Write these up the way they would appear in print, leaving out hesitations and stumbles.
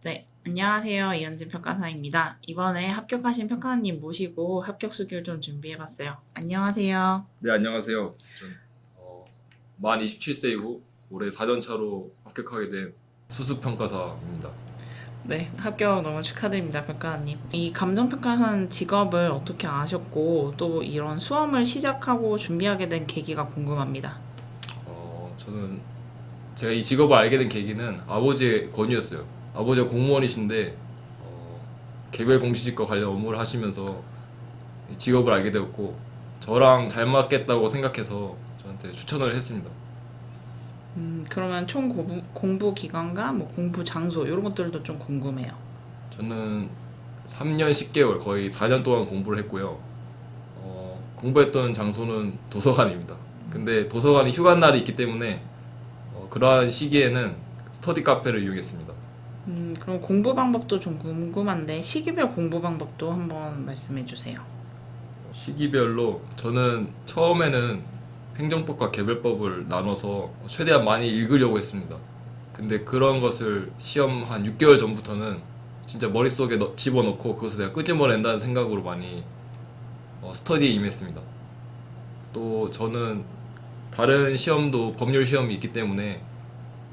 네, 안녕하세요. 이현진 평가사입니다. 이번에 합격하신 평가사님 모시고 합격 수기를 좀 준비해봤어요. 안녕하세요. 네, 안녕하세요. 전 만 27세이고 올해 4년 차로 합격하게 된 수습평가사입니다. 네, 합격 너무 축하드립니다, 평가사님. 이 감정평가사는 직업을 어떻게 아셨고 또 이런 수험을 시작하고 준비하게 된 계기가 궁금합니다. 저는 제가 이 직업을 알게 된 계기는 아버지의 권유였어요. 아버지가 공무원이신데 개별 공시직과 관련 업무를 하시면서 이 직업을 알게 되었고 저랑 잘 맞겠다고 생각해서 저한테 추천을 했습니다. 그러면 총 공부 기간과 뭐 공부 장소 이런 것들도 좀 궁금해요. 저는 3년 10개월 거의 4년 동안 공부를 했고요. 공부했던 장소는 도서관입니다. 근데 도서관이 휴가 날이 있기 때문에 그러한 시기에는 스터디 카페를 이용했습니다. 그럼 공부 방법도 좀 궁금한데 시기별 공부 방법도 한번 말씀해 주세요. 시기별로 저는 처음에는 행정법과 개별법을 나눠서 최대한 많이 읽으려고 했습니다. 근데 그런 것을 시험 한 6개월 전부터는 진짜 머릿속에 집어넣고 그것을 내가 끄집어낸다는 생각으로 많이 스터디에 임했습니다. 또 저는 다른 시험도 법률 시험이 있기 때문에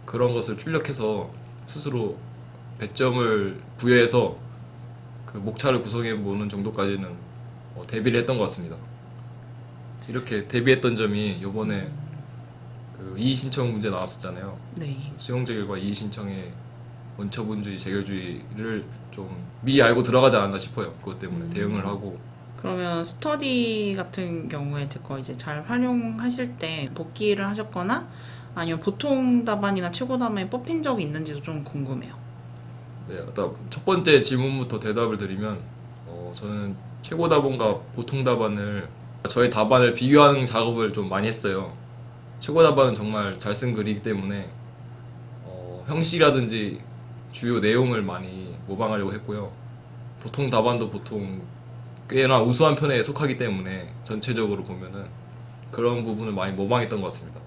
그런 것을 출력해서 스스로 배점을 부여해서 그 목차를 구성해 보는 정도까지는 대비를 했던 것 같습니다. 이렇게 대비했던 점이 요번에 그 이의 신청 문제 나왔었잖아요. 네. 수용자 결과 이의 신청의 원처분주의, 재결주의를 좀 미리 알고 들어가지 않았나 싶어요. 그것 때문에 대응을 하고. 그러면 스터디 같은 경우에 듣고 이제 잘 활용하실 때 복기를 하셨거나 아니면 보통 답안이나 최고 답안에 뽑힌 적이 있는지도 좀 궁금해요. 네, 일단 첫 번째 질문부터 대답을 드리면 저는 최고 답안과 보통 답안을 저의 답안을 비교하는 작업을 좀 많이 했어요. 최고 답안은 정말 잘 쓴 글이기 때문에 형식이라든지 주요 내용을 많이 모방하려고 했고요. 보통 답안도 보통 꽤나 우수한 편에 속하기 때문에 전체적으로 보면은 그런 부분을 많이 모방했던 것 같습니다.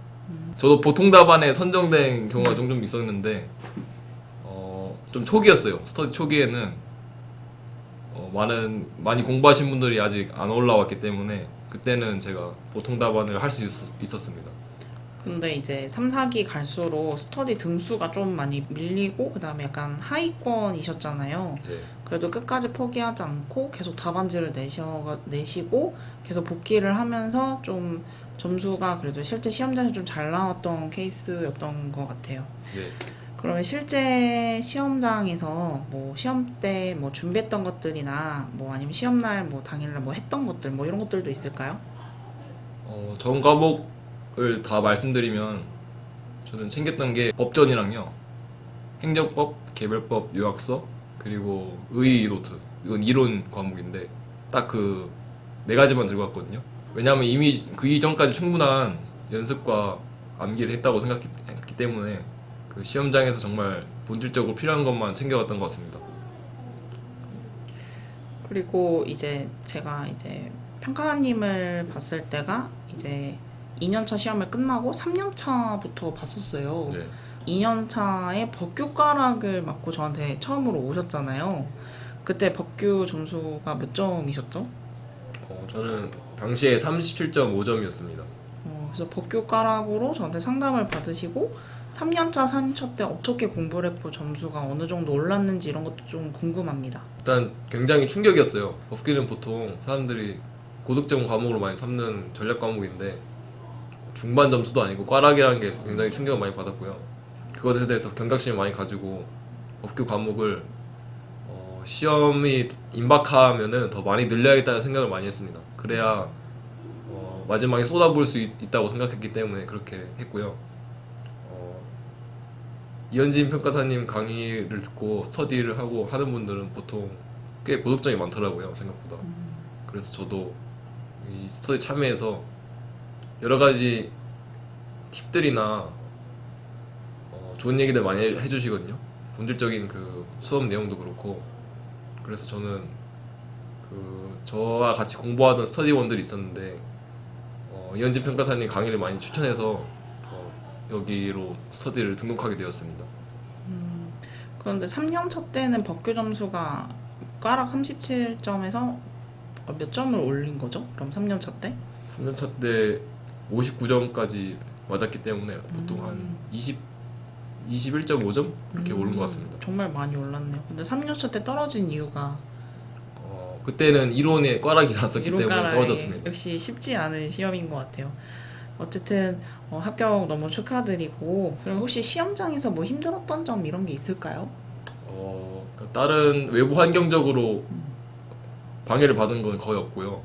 저도 보통 답안에 선정된 경우가 종종 있었는데 좀 초기였어요. 스터디 초기에는 많이 공부하신 분들이 아직 안 올라왔기 때문에 그때는 제가 보통 답안을 할 수 있었습니다. 근데 이제 3, 4기 갈수록 스터디 등수가 좀 많이 밀리고 그다음에 약간 하위권이셨잖아요. 네. 그래도 끝까지 포기하지 않고 계속 답안지를 내시고 계속 복기를 하면서 좀 점수가 그래도 실제 시험장에서 좀 잘 나왔던 케이스였던 것 같아요. 네. 그러면 실제 시험장에서 뭐 시험 때 뭐 준비했던 것들이나 뭐 아니면 시험날 뭐 당일날 뭐 했던 것들 뭐 이런 것들도 있을까요? 전 과목을 다 말씀드리면 저는 챙겼던 게 법전이랑요, 행정법, 개별법, 요약서, 그리고 의의 노트. 이건 이론 과목인데 딱 그 네 가지만 들고 왔거든요. 왜냐하면 이미 그 이전까지 충분한 연습과 암기를 했다고 생각했기 때문에 그 시험장에서 정말 본질적으로 필요한 것만 챙겨갔던 것 같습니다. 그리고 이제 제가 이제 평가사님을 봤을 때가 이제 2년차 시험을 끝나고 3년차부터 봤었어요. 네. 2년차에 법규과락을 맡고 저한테 처음으로 오셨잖아요. 그때 법규 점수가 몇 점이셨죠? 저는 당시에 37.5점이었습니다. 그래서 법규과락으로 저한테 상담을 받으시고 3년차, 4년차 때 어떻게 공부를 했고 점수가 어느 정도 올랐는지 이런 것도 좀 궁금합니다. 일단 굉장히 충격이었어요. 법규는 보통 사람들이 고득점 과목으로 많이 삼는 전략 과목인데 중반 점수도 아니고 꽈락이라는 게 굉장히 충격을 많이 받았고요. 그것에 대해서 경각심을 많이 가지고 법규 과목을 시험이 임박하면은 더 많이 늘려야겠다는 생각을 많이 했습니다. 그래야 마지막에 쏟아부을 수 있다고 생각했기 때문에 그렇게 했고요. 이현진 평가사님 강의를 듣고 스터디를 하고 하는 분들은 보통 꽤 고득점이 많더라고요, 생각보다. 그래서 저도 이 스터디 참여해서 여러 가지 팁들이나 좋은 얘기들 많이 해주시거든요. 본질적인 그 수업 내용도 그렇고. 그래서 저는 그 저와 같이 공부하던 스터디원들이 있었는데 이현진 평가사님 강의를 많이 추천해서 여기로 스터디를 등록하게 되었습니다. 그런데 3년차 때는 법규 점수가 꽈락 37점에서 몇 점을 올린 거죠? 그럼 3년차 때? 3년차 때 59점까지 맞았기 때문에 보통 한 21.5점 그렇게 오른 것 같습니다. 정말 많이 올랐네요. 근데 3년차 때 떨어진 이유가 그때는 이론에 꽈락이 났었기 때문에 이론가락이 떨어졌습니다. 역시 쉽지 않은 시험인 것 같아요. 어쨌든 합격 너무 축하드리고, 그럼 혹시 시험장에서 뭐 힘들었던 점 이런 게 있을까요? 그러니까 다른 외부 환경적으로 방해를 받은 건 거의 없고요.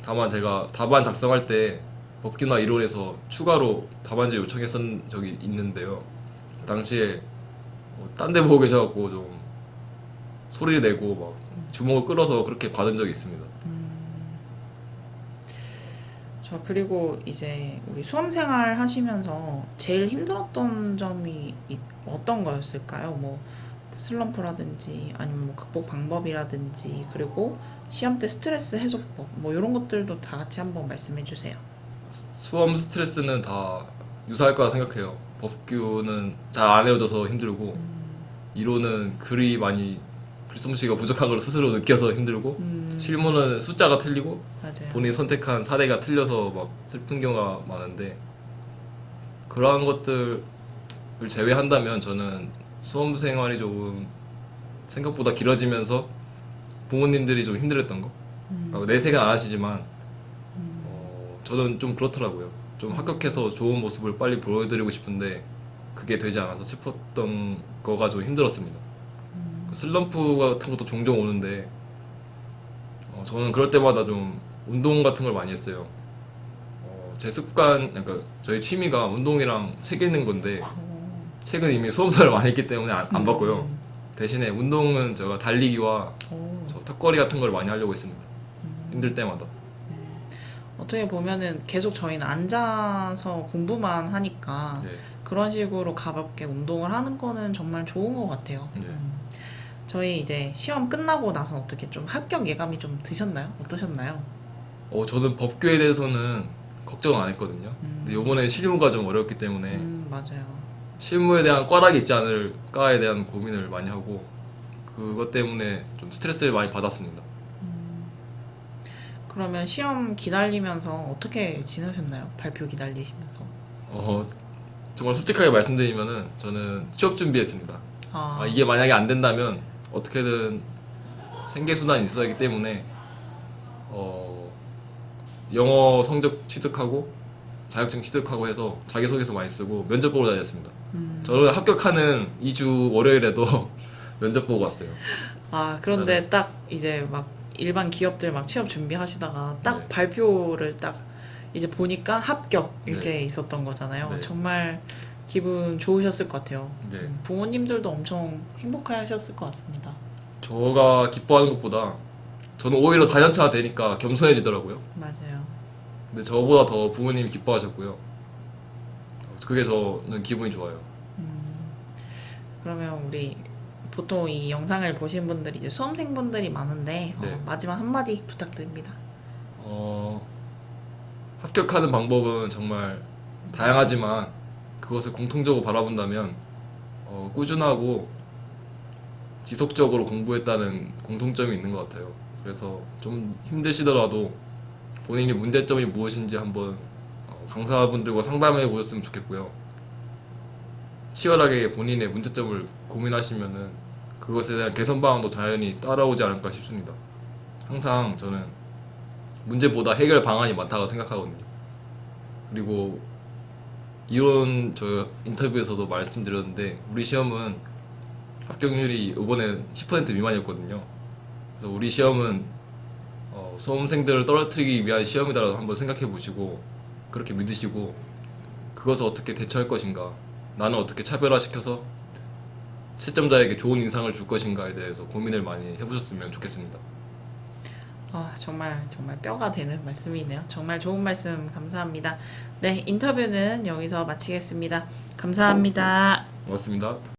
다만 제가 답안 작성할 때 법규나 이론에서 추가로 답안지 요청했던 적이 있는데요. 그 당시에 딴 데 보고 계셔갖고 좀 소리를 내고 막 주먹을 끌어서 그렇게 받은 적이 있습니다. 자, 그리고 이제 우리 수험생활 하시면서 제일 힘들었던 점이 어떤 거였을까요? 뭐 슬럼프라든지 아니면 뭐 극복 방법이라든지, 그리고 시험 때 스트레스 해소법 뭐 이런 것들도 다 같이 한번 말씀해 주세요. 수험 스트레스는 다 유사할 거라 생각해요. 법규는 잘 안 외워져서 힘들고 이론은 글이 많이 글솜씨가 부족한 걸 스스로 느껴서 힘들고 실무는 숫자가 틀리고 맞아요. 본인이 선택한 사례가 틀려서 막 슬픈 경우가 많은데, 그러한 것들을 제외한다면 저는 수험 생활이 조금 생각보다 길어지면서 부모님들이 좀 힘들었던 거. 그러니까 내색은 안 하시지만 저는 좀 그렇더라고요. 좀 합격해서 좋은 모습을 빨리 보여드리고 싶은데 그게 되지 않아서 슬펐던 거가 좀 힘들었습니다. 슬럼프 같은 것도 종종 오는데 저는 그럴 때마다 좀 운동 같은 걸 많이 했어요. 제 습관, 그러니까 저희 취미가 운동이랑 책 읽는 건데 책은 이미 수험생활을 많이 했기 때문에 안 봤고요. 대신에 운동은 제가 달리기와 저 턱걸이 같은 걸 많이 하려고 했습니다. 힘들 때마다. 어떻게 보면은 계속 저희는 앉아서 공부만 하니까 네. 그런 식으로 가볍게 운동을 하는 거는 정말 좋은 것 같아요. 네. 저희 이제 시험 끝나고 나서 어떻게 좀 합격 예감이 좀 드셨나요? 어떠셨나요? 저는 법규에 대해서는 걱정 안 했거든요. 근데 이번에 실무가 좀 어렵기 때문에 맞아요. 실무에 대한 꽈락이 있지 않을까에 대한 고민을 많이 하고 그것 때문에 좀 스트레스를 많이 받았습니다. 그러면 시험 기다리면서 어떻게 지내셨나요? 발표 기다리시면서. 정말 솔직하게 말씀드리면은 저는 취업 준비했습니다. 이게 만약에 안 된다면 어떻게든 생계수단이 있어야 하기 때문에 영어 성적 취득하고 자격증 취득하고 해서 자기소개서 많이 쓰고 면접 보러 다녔습니다. 저는 합격하는 2주 월요일에도 면접 보고 왔어요. 그런데 네. 딱 이제 막 일반 기업들 막 취업 준비하시다가 딱 네. 발표를 딱 이제 보니까 합격 이렇게 네. 있었던 거잖아요. 네. 정말 기분 좋으셨을 것 같아요. 네. 부모님들도 엄청 행복하셨을 것 같습니다. 저가 기뻐하는 것보다 저는 오히려 4년차가 되니까 겸손해지더라고요. 맞아요. 근데 저보다 더 부모님이 기뻐하셨고요. 그게 저는 기분이 좋아요. 그러면 우리 보통 이 영상을 보신 분들이 이제 수험생분들이 많은데 네. 마지막 한마디 부탁드립니다. 합격하는 방법은 정말 다양하지만 그것을 공통적으로 바라본다면 꾸준하고 지속적으로 공부했다는 공통점이 있는 것 같아요. 그래서 좀 힘드시더라도 본인이 문제점이 무엇인지 한번 강사분들과 상담해 보셨으면 좋겠고요. 치열하게 본인의 문제점을 고민하시면은 그것에 대한 개선 방안도 자연히 따라오지 않을까 싶습니다. 항상 저는 문제보다 해결 방안이 많다고 생각하거든요. 그리고 이런 저 인터뷰에서도 말씀드렸는데 우리 시험은 합격률이 이번에 10% 미만이었거든요. 그래서 우리 시험은 수험생들을 떨어뜨리기 위한 시험이다라고 한번 생각해 보시고 그렇게 믿으시고 그것을 어떻게 대처할 것인가, 나는 어떻게 차별화시켜서 실점자에게 좋은 인상을 줄 것인가에 대해서 고민을 많이 해보셨으면 좋겠습니다. 정말 뼈가 되는 말씀이네요. 정말 좋은 말씀 감사합니다. 네, 인터뷰는 여기서 마치겠습니다. 감사합니다. 고맙습니다.